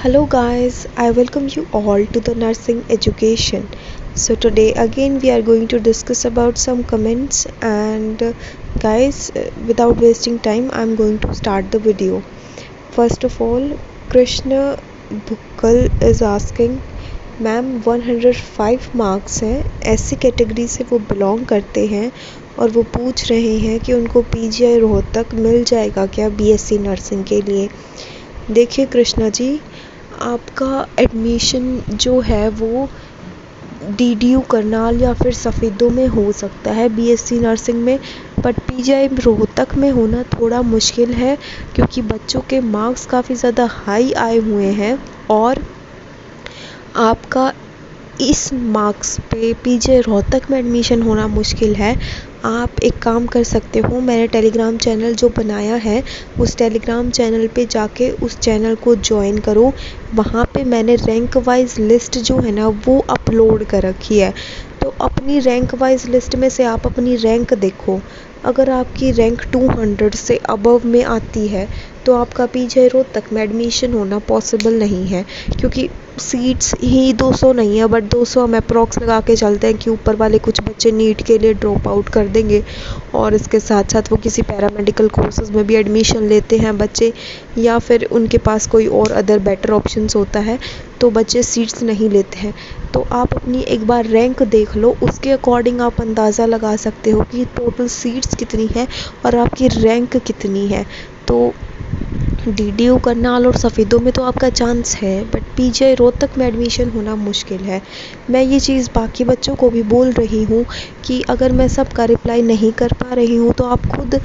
Hello guys, I welcome you all to the nursing education. So today again we are going to discuss about some comments and guys, without wasting time I'm going to start the video. First of all, Krishna Bhukkal is asking, ma'am 105 marks हैं, ऐसी category से वो belong करते हैं और वो पूछ रहे हैं कि उनको पीजीआई रोहतक मिल जाएगा क्या बीएससी नर्सिंग के लिए। देखिए कृष्णा जी, आपका एडमिशन जो है वो डीडीयू करनाल या फिर सफ़ेदों में हो सकता है बीएससी नर्सिंग में, बट पीजीआई रोहतक में होना थोड़ा मुश्किल है क्योंकि बच्चों के मार्क्स काफ़ी ज़्यादा हाई आए हुए हैं और आपका इस मार्क्स पे पीजीआई रोहतक में एडमिशन होना मुश्किल है। आप एक काम कर सकते हो, मैंने टेलीग्राम चैनल जो बनाया है उस टेलीग्राम चैनल पे जाके उस चैनल को ज्वाइन करो। वहाँ पे मैंने रैंक वाइज लिस्ट जो है ना वो अपलोड कर रखी है, तो अपनी रैंक वाइज लिस्ट में से आप अपनी रैंक देखो। अगर आपकी रैंक 200 से अबव में आती है तो आपका पीजीआई रोहतक में एडमिशन होना पॉसिबल नहीं है क्योंकि सीट्स ही 200 नहीं है, बट 200 हम अप्रॉक्स लगा के चलते हैं कि ऊपर वाले कुछ बच्चे नीट के लिए ड्रॉप आउट कर देंगे और इसके साथ साथ वो किसी पैरामेडिकल कोर्सेज में भी एडमिशन लेते हैं बच्चे, या फिर उनके पास कोई और अदर बेटर ऑप्शंस होता है तो बच्चे सीट्स नहीं लेते हैं। तो आप अपनी एक बार रैंक देख लो, उसके अकॉर्डिंग आप अंदाज़ा लगा सकते हो कि टोटल सीट्स कितनी है और आपकी रैंक कितनी है। तो डीडीयू करनाल और सफ़ेदों में तो आपका चांस है, बट पीजीआई रोहतक में एडमिशन होना मुश्किल है। मैं ये चीज़ बाकी बच्चों को भी बोल रही हूँ कि अगर मैं सबका रिप्लाई नहीं कर पा रही हूँ तो आप खुद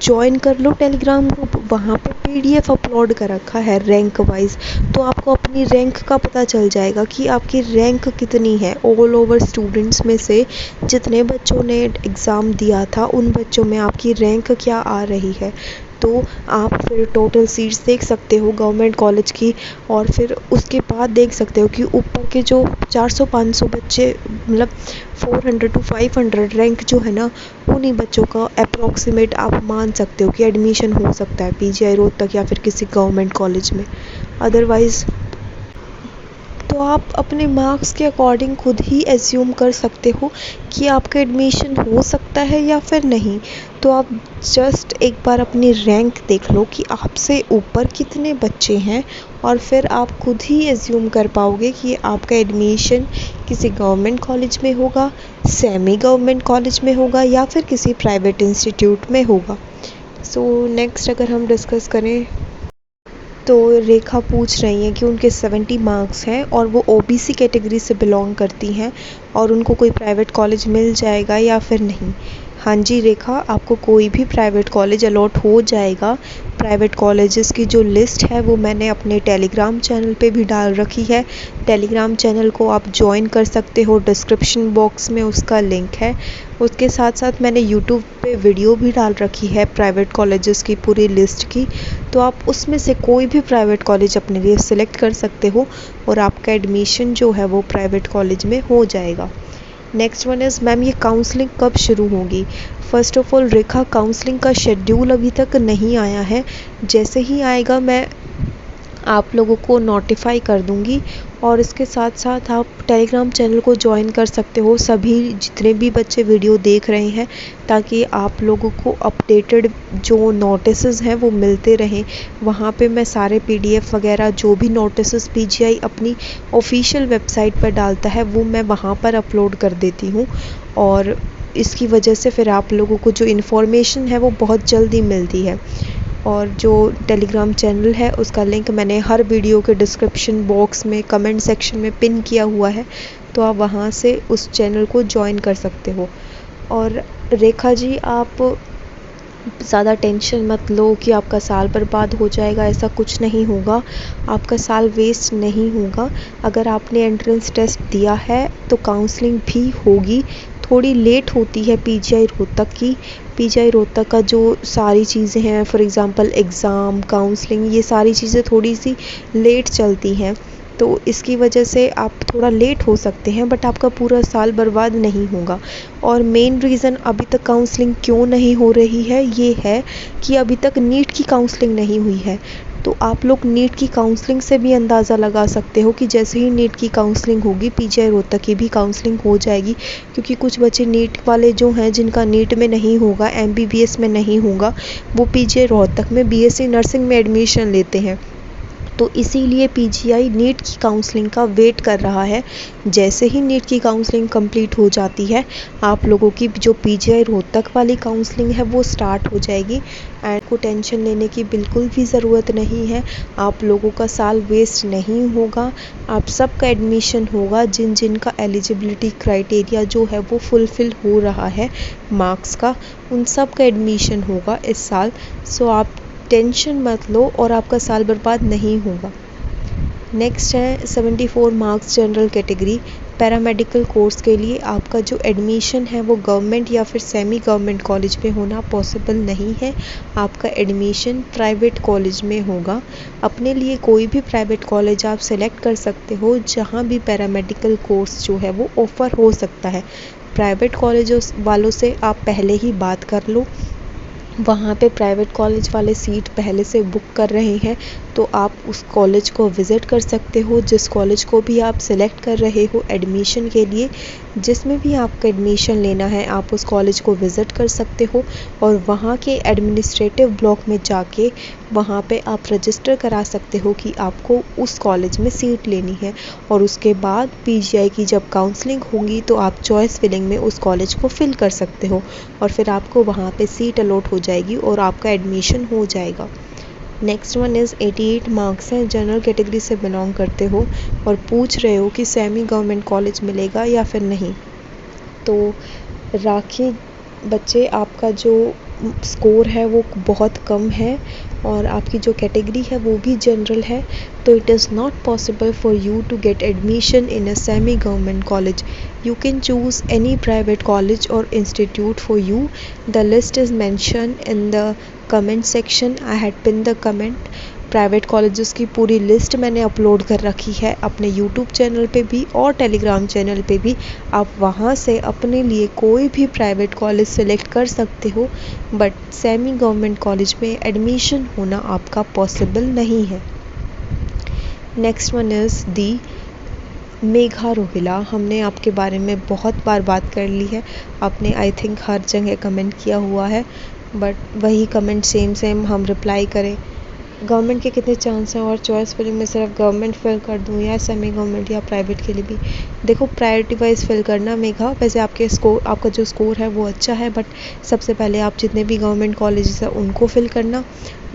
ज्वाइन कर लो टेलीग्राम ग्रुप, वहाँ पे पीडीएफ अपलोड कर रखा है रैंक वाइज, तो आपको अपनी रैंक का पता चल जाएगा कि आपकी रैंक कितनी है। ऑल ओवर स्टूडेंट्स में से जितने बच्चों ने एग्ज़ाम दिया था उन बच्चों में आपकी रैंक क्या आ रही है, तो आप फिर टोटल सीट्स देख सकते हो गवर्नमेंट कॉलेज की और फिर उसके बाद देख सकते हो कि ऊपर के जो 400-500 बच्चे, मतलब 400 to 500 रैंक जो है ना, उन्हीं बच्चों का अप्रॉक्सीमेट आप मान सकते हो कि एडमिशन हो सकता है पीजीआई रोहतक या फिर किसी गवर्नमेंट कॉलेज में। अदरवाइज़ तो आप अपने मार्क्स के अकॉर्डिंग खुद ही एज्यूम कर सकते हो कि आपका एडमिशन हो सकता है या फिर नहीं। तो आप जस्ट एक बार अपनी रैंक देख लो कि आपसे ऊपर कितने बच्चे हैं और फिर आप खुद ही एज्यूम कर पाओगे कि आपका एडमिशन किसी गवर्नमेंट कॉलेज में होगा, सेमी गवर्नमेंट कॉलेज में होगा या फिर किसी प्राइवेट इंस्टीट्यूट में होगा। सो नेक्स्ट अगर हम डिस्कस करें तो रेखा पूछ रही हैं कि उनके 70 मार्क्स हैं और वो ओबीसी कैटेगरी से बिलोंग करती हैं और उनको कोई प्राइवेट कॉलेज मिल जाएगा या फिर नहीं। हाँ जी रेखा, आपको कोई भी प्राइवेट कॉलेज अलॉट हो जाएगा। प्राइवेट कॉलेजेस की जो लिस्ट है वो मैंने अपने टेलीग्राम चैनल पे भी डाल रखी है। टेलीग्राम चैनल को आप ज्वाइन कर सकते हो, डिस्क्रिप्शन बॉक्स में उसका लिंक है। उसके साथ साथ मैंने यूट्यूब पे वीडियो भी डाल रखी है प्राइवेट कॉलेजेस की पूरी लिस्ट की, तो आप उसमें से कोई भी प्राइवेट कॉलेज अपने लिए सिलेक्ट कर सकते हो और आपका एडमिशन जो है वो प्राइवेट कॉलेज में हो जाएगा। नेक्स्ट वन इज़, मैम ये काउंसलिंग कब शुरू होगी? First of all Rekha, counselling का शेड्यूल अभी तक नहीं आया है, जैसे ही आएगा मैं आप लोगों को नोटिफाई कर दूंगी। और इसके साथ साथ आप टेलीग्राम चैनल को ज्वाइन कर सकते हो सभी जितने भी बच्चे वीडियो देख रहे हैं, ताकि आप लोगों को अपडेटेड जो नोटिसेस हैं वो मिलते रहें। वहाँ पे मैं सारे पीडीएफ वगैरह जो भी नोटिसेस पीजीआई अपनी ऑफिशियल वेबसाइट पर डालता है वो मैं वहाँ पर अपलोड कर देती हूँ और इसकी वजह से फिर आप लोगों को जो इन्फॉर्मेशन है वो बहुत जल्दी मिलती है। और जो टेलीग्राम चैनल है उसका लिंक मैंने हर वीडियो के डिस्क्रिप्शन बॉक्स में कमेंट सेक्शन में पिन किया हुआ है, तो आप वहाँ से उस चैनल को ज्वाइन कर सकते हो। और रेखा जी, आप ज़्यादा टेंशन मत लो कि आपका साल बर्बाद हो जाएगा, ऐसा कुछ नहीं होगा। आपका साल वेस्ट नहीं होगा। अगर आपने एंट्रेंस टेस्ट दिया है तो काउंसलिंग भी होगी, थोड़ी लेट होती है पीजीआई रोहतक की। पीजीआई रोहतक का जो सारी चीज़ें हैं, फॉर एग्ज़ाम्पल एग्ज़ाम, काउंसलिंग, ये सारी चीज़ें थोड़ी सी लेट चलती हैं, तो इसकी वजह से आप थोड़ा लेट हो सकते हैं, बट आपका पूरा साल बर्बाद नहीं होगा। और मेन रीज़न अभी तक काउंसलिंग क्यों नहीं हो रही है ये है कि अभी तक नीट की काउंसलिंग नहीं हुई है। तो आप लोग नीट की काउंसलिंग से भी अंदाज़ा लगा सकते हो कि जैसे ही नीट की काउंसलिंग होगी पीजीआई रोहतक की भी काउंसलिंग हो जाएगी, क्योंकि कुछ बच्चे नीट वाले जो हैं जिनका नीट में नहीं होगा, एमबीबीएस में नहीं होगा, वो पीजीआई रोहतक में बीएससी नर्सिंग में एडमिशन लेते हैं। तो इसीलिए पीजीआई नीट की काउंसलिंग का वेट कर रहा है। जैसे ही नीट की काउंसलिंग कंप्लीट हो जाती है, आप लोगों की जो पीजीआई रोहतक वाली काउंसलिंग है वो स्टार्ट हो जाएगी। एंड को टेंशन लेने की बिल्कुल भी ज़रूरत नहीं है, आप लोगों का साल वेस्ट नहीं होगा। आप सबका एडमिशन होगा, जिन जिन का एलिजिबिलिटी क्राइटेरिया जो है वो फुलफ़िल हो रहा है मार्क्स का, उन सब का एडमिशन होगा इस साल। सो आप टेंशन मत लो और आपका साल बर्बाद नहीं होगा। नेक्स्ट है 74 marks general category. Paramedical course के लिए आपका जो एडमिशन है वो गवर्नमेंट या फिर सेमी गवर्नमेंट कॉलेज में होना पॉसिबल नहीं है। आपका एडमिशन प्राइवेट कॉलेज में होगा। अपने लिए कोई भी प्राइवेट कॉलेज आप सेलेक्ट कर सकते हो जहाँ भी पैरामेडिकल कोर्स जो है वो ऑफ़र हो सकता है। प्राइवेट कॉलेज वालों से आप पहले ही बात कर लो, वहाँ पे प्राइवेट कॉलेज वाले सीट पहले से बुक कर रहे हैं, तो आप उस कॉलेज को विज़िट कर सकते हो। जिस कॉलेज को भी आप सिलेक्ट कर रहे हो एडमिशन के लिए, जिसमें भी आपका एडमिशन लेना है, आप उस कॉलेज को विज़िट कर सकते हो और वहाँ के एडमिनिस्ट्रेटिव ब्लॉक में जाके वहाँ पे आप रजिस्टर करा सकते हो कि आपको उस कॉलेज में सीट लेनी है। और उसके बाद पीजीआई की जब काउंसलिंग होगी तो आप चॉइस फिलिंग में उस कॉलेज को फिल कर सकते हो और फिर आपको वहाँ पे सीट अलॉट हो जाएगी और आपका एडमिशन हो जाएगा। नेक्स्ट वन इज़ 88 मार्क्स हैं, जनरल कैटेगरी से बिलोंग करते हो और पूछ रहे हो कि सेमी गवर्नमेंट कॉलेज मिलेगा या फिर नहीं। तो राखी बच्चे, आपका जो स्कोर है वो बहुत कम है और आपकी जो कैटेगरी है वो भी जनरल है, तो it is not possible for you to get admission in a semi government college. You can choose any private college or institute for you. The list is mentioned in the comment section. I had pinned the comment. Private colleges की पूरी list मैंने upload कर रखी है अपने YouTube channel पे भी और टेलीग्राम चैनल पे भी। आप वहाँ से अपने लिए कोई भी प्राइवेट कॉलेज सेलेक्ट कर सकते हो, बट सेमी गवर्नमेंट कॉलेज में एडमिशन होना आपका पॉसिबल नहीं है। Next one is the Megha Rohila. हमने आपके बारे में बहुत बार बात कर ली है, आपने आई थिंक हर जगह कमेंट किया हुआ है, बट वही कमेंट सेम हम रिप्लाई करें। गवर्नमेंट के कितने चांस हैं और चॉइस फिलिंग में सिर्फ गवर्नमेंट फिल कर दूँ या सेमी गवर्नमेंट या प्राइवेट के लिए भी? देखो, प्रायोरिटी वाइज फिल करना मेघा। वैसे आपका जो स्कोर है वो अच्छा है, बट सबसे पहले आप जितने भी गवर्नमेंट कॉलेजेस हैं उनको फिल करना।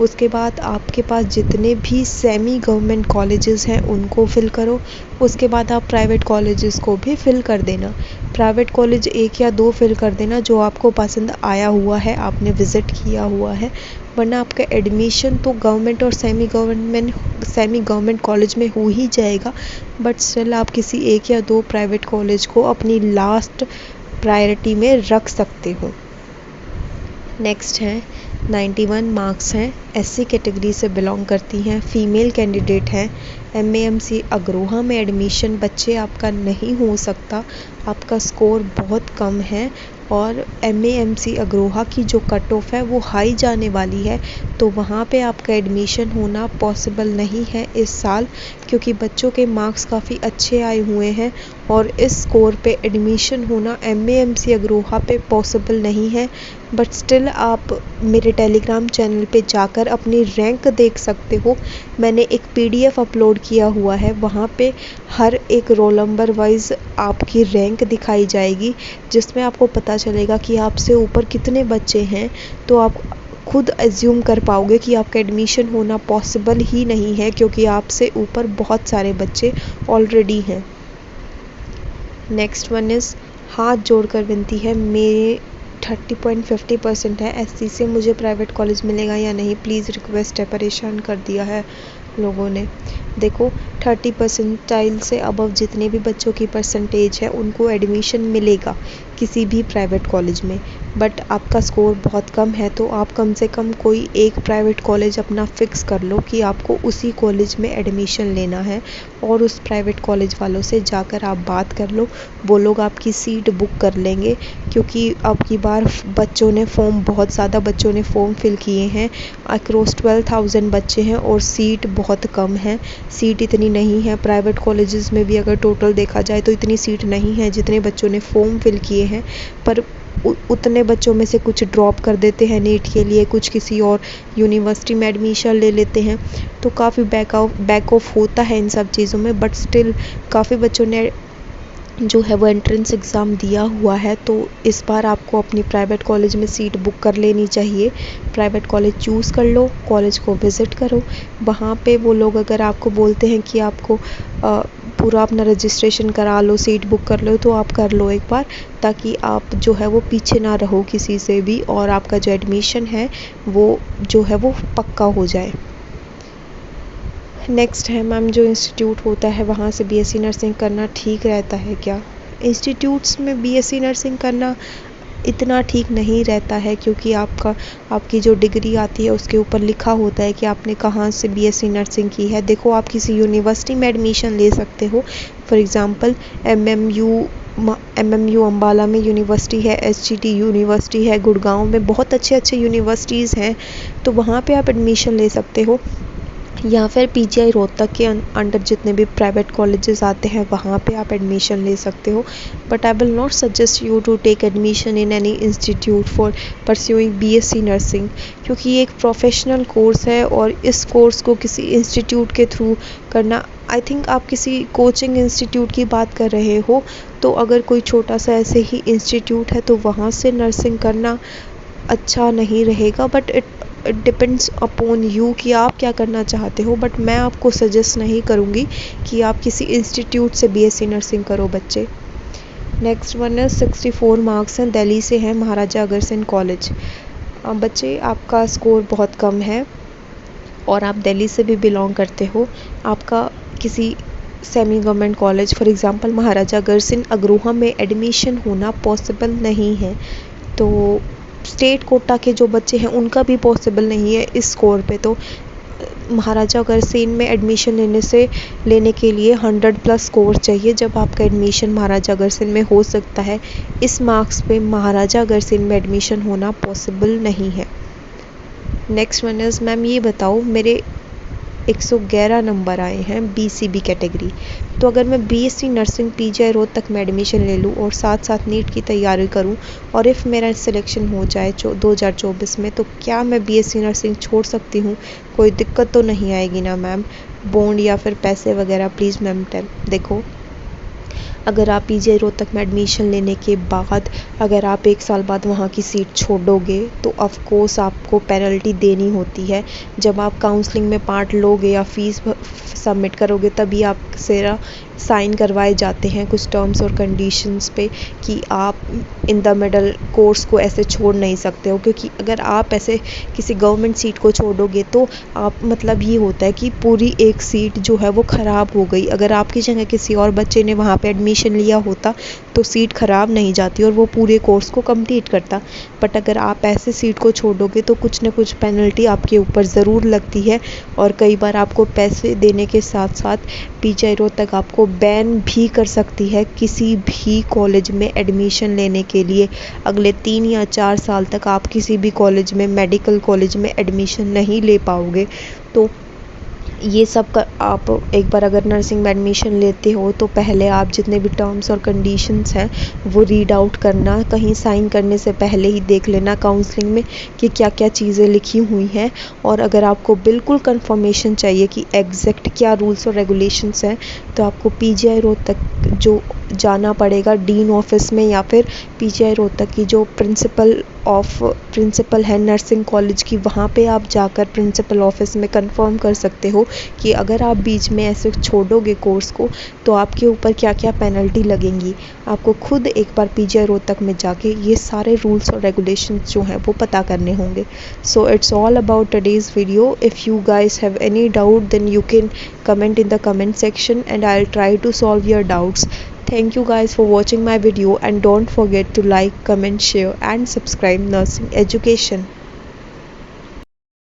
उसके बाद आपके पास जितने भी सेमी गवर्नमेंट कॉलेजेस हैं उनको फिल करो। उसके बाद आप प्राइवेट कॉलेजेस को भी फिल कर देना। प्राइवेट कॉलेज 1 या 2 फिल कर देना जो आपको पसंद आया हुआ है, आपने विज़िट किया हुआ है, वरना आपका एडमिशन तो गवर्नमेंट और सेमी गवर्नमेंट कॉलेज में हो ही जाएगा, बट स्टिल आप किसी 1 या 2 प्राइवेट कॉलेज को अपनी लास्ट प्रायोरिटी में रख सकते हो। नेक्स्ट है 91 मार्क्स हैं, एससी कैटेगरी से बिलोंग करती हैं, फीमेल कैंडिडेट हैं, एमएएमसी अग्रोहा में एडमिशन बच्चे आपका नहीं हो सकता, आपका स्कोर बहुत कम है और एमएएमसी अग्रोहा की जो कट ऑफ है वो हाई जाने वाली है, तो वहाँ पे आपका एडमिशन होना पॉसिबल नहीं है इस साल, क्योंकि बच्चों के मार्क्स काफ़ी अच्छे आए हुए हैं और इस स्कोर पे एडमिशन होना एमएएमसी अग्रोहा पे पॉसिबल नहीं है। बट स्टिल आप मेरे टेलीग्राम चैनल पे जाकर अपनी रैंक देख सकते हो। मैंने एक पीडीएफ अपलोड किया हुआ है, वहाँ पे हर एक रोल नंबर वाइज आपकी रैंक दिखाई जाएगी, जिसमें आपको पता चलेगा कि आपसे ऊपर कितने बच्चे हैं, तो आप खुद एज्यूम कर पाओगे कि आपका एडमिशन होना पॉसिबल ही नहीं है, क्योंकि आपसे ऊपर बहुत सारे बच्चे ऑलरेडी हैं। नेक्स्ट वन इज़ हाथ जोड़कर विनती है, मेरे 30.50% है एससी से, मुझे प्राइवेट कॉलेज मिलेगा या नहीं, प्लीज़ रिक्वेस्ट है, परेशान कर दिया है लोगों ने। देखो, 30 परसेंटाइल से अबव जितने भी बच्चों की परसेंटेज है उनको एडमिशन मिलेगा किसी भी प्राइवेट कॉलेज में, बट आपका स्कोर बहुत कम है तो आप कम से कम कोई एक प्राइवेट कॉलेज अपना फ़िक्स कर लो कि आपको उसी कॉलेज में एडमिशन लेना है, और उस प्राइवेट कॉलेज वालों से जाकर आप बात कर लो, वो लोग आपकी सीट बुक कर लेंगे। क्योंकि अब की बार बहुत ज़्यादा बच्चों ने फॉर्म फिल किए हैं, अक्रॉस 12,000 बच्चे हैं और सीट बहुत कम है। सीट इतनी नहीं है, प्राइवेट कॉलेजेस में भी अगर टोटल देखा जाए तो इतनी सीट नहीं है जितने बच्चों ने फॉर्म फिल किए हैं। पर उतने बच्चों में से कुछ ड्रॉप कर देते हैं नीट के लिए, कुछ किसी और यूनिवर्सिटी में एडमिशन ले लेते हैं, तो काफ़ी बैक ऑफ होता है इन सब चीज़ों में। बट स्टिल काफ़ी बच्चों ने जो है वो एंट्रेंस एग्ज़ाम दिया हुआ है, तो इस बार आपको अपनी प्राइवेट कॉलेज में सीट बुक कर लेनी चाहिए। प्राइवेट कॉलेज चूज़ कर लो, कॉलेज को विज़िट करो, वहाँ पे वो लोग अगर आपको बोलते हैं कि आपको पूरा अपना रजिस्ट्रेशन करा लो, सीट बुक कर लो, तो आप कर लो एक बार, ताकि आप जो है वो पीछे ना रहो किसी से भी, और आपका जो एडमिशन है वो जो है वो पक्का हो जाए। नेक्स्ट है मैम, जो इंस्टीट्यूट होता है वहाँ से बीएससी नर्सिंग करना ठीक रहता है क्या? इंस्टीट्यूट्स में बीएससी नर्सिंग करना इतना ठीक नहीं रहता है, क्योंकि आपकी जो डिग्री आती है उसके ऊपर लिखा होता है कि आपने कहाँ से बीएससी नर्सिंग की है। देखो, आप किसी यूनिवर्सिटी में एडमिशन ले सकते हो, फॉर एग्ज़ाम्पल एमएमयू अम्बाला में यूनिवर्सिटी है, एसजीटी यूनिवर्सिटी है, गुड़गांव में बहुत अच्छे यूनिवर्सिटीज़ हैं, तो वहाँ पे आप एडमिशन ले सकते हो। या फिर पीजीआई रोहतक के अंडर जितने भी प्राइवेट कॉलेजेस आते हैं वहाँ पे आप एडमिशन ले सकते हो। But I will not suggest you to take admission in any institute for pursuing BSc nursing, क्योंकि ये एक प्रोफेशनल कोर्स है और इस कोर्स को किसी इंस्टीट्यूट के थ्रू करना, आई थिंक आप किसी कोचिंग इंस्टीट्यूट की बात कर रहे हो, तो अगर कोई छोटा सा ऐसे ही इंस्टीट्यूट है तो वहाँ से नर्सिंग करना अच्छा नहीं रहेगा। But it depends upon you कि आप क्या करना चाहते हो। बट मैं आपको सजेस्ट नहीं करूँगी कि आप किसी इंस्टीट्यूट से बीएससी नर्सिंग करो बच्चे। नेक्स्ट वन है 64 मार्क्स हैं, दिल्ली से है, महाराजा अग्रसेन कॉलेज। बच्चे, आपका स्कोर बहुत कम है और आप दिल्ली से भी बिलोंग करते हो, आपका किसी semi government college for example Maharaja Agrasen Agroha में एडमिशन होना पॉसिबल नहीं है। तो स्टेट कोटा के जो बच्चे हैं उनका भी पॉसिबल नहीं है इस स्कोर पे। तो महाराजा अग्रसेन में एडमिशन लेने के लिए 100+ स्कोर चाहिए, जब आपका एडमिशन महाराजा अग्रसेन में हो सकता है। इस मार्क्स पे महाराजा अग्रसेन में एडमिशन होना पॉसिबल नहीं है। नेक्स्ट वन इज़, मैम ये बताओ, मेरे 111 नंबर आए हैं बीसीबी कैटेगरी, तो अगर मैं बीएससी नर्सिंग पीजीआई रोहतक में एडमिशन ले लूँ और साथ साथ नीट की तैयारी करूँ, और इफ़ मेरा सिलेक्शन हो जाए 2024 में, तो क्या मैं बीएससी नर्सिंग छोड़ सकती हूँ? कोई दिक्कत तो नहीं आएगी ना मैम? बॉन्ड या फिर पैसे वगैरह प्लीज़ मैम देखो, अगर आप पीजीआई रोहतक में एडमिशन लेने के बाद अगर आप 1 साल बाद वहाँ की सीट छोड़ोगे तो ऑफ कोर्स आपको पेनल्टी देनी होती है। जब आप काउंसलिंग में पार्ट लोगे या फीस सबमिट करोगे तभी आपसे साइन करवाए जाते हैं कुछ टर्म्स और कंडीशंस पे कि आप इन द मिडल कोर्स को ऐसे छोड़ नहीं सकते हो, क्योंकि अगर आप ऐसे किसी गवर्नमेंट सीट को छोड़ोगे तो आप मतलब ये होता है कि पूरी एक सीट जो है वो ख़राब हो गई। अगर आपकी जगह किसी और बच्चे ने वहाँ पे एडमिशन लिया होता तो सीट ख़राब नहीं जाती और वो पूरे कोर्स को कंप्लीट करता। बट अगर आप ऐसे सीट को छोड़ोगे तो कुछ ना कुछ पेनल्टी आपके ऊपर ज़रूर लगती है, और कई बार आपको पैसे देने के साथ साथ पीजीआई रोहतक आपको बैन भी कर सकती है किसी भी कॉलेज में एडमिशन लेने के लिए। अगले 3 या 4 साल तक आप किसी भी कॉलेज में, मेडिकल कॉलेज में एडमिशन नहीं ले पाओगे। तो ये सब आप एक बार अगर नर्सिंग में एडमिशन लेते हो तो पहले आप जितने भी टर्म्स और कंडीशंस हैं वो रीड आउट करना, कहीं साइन करने से पहले ही देख लेना काउंसलिंग में कि क्या क्या चीज़ें लिखी हुई हैं। और अगर आपको बिल्कुल कंफर्मेशन चाहिए कि एग्जैक्ट क्या रूल्स और रेगुलेशंस हैं तो आपको पीजीआई रोहतक जो जाना पड़ेगा डीन ऑफिस में, या फिर पीजीआई रोहतक की जो प्रिंसिपल है नर्सिंग कॉलेज की, वहाँ पे आप जाकर प्रिंसिपल ऑफिस में कंफर्म कर सकते हो कि अगर आप बीच में ऐसे छोड़ोगे कोर्स को तो आपके ऊपर क्या क्या पेनल्टी लगेंगी। आपको खुद एक बार पीजीआई रोहतक में जाके ये सारे रूल्स और रेगुलेशंस जो हैं वो पता करने होंगे। So it's all about today's video. If you guys have any doubt then you can comment in the comment section and I'll try to solve your doubts. Thank you guys for watching my video, and don't forget to like, comment, share and subscribe Nursing Education.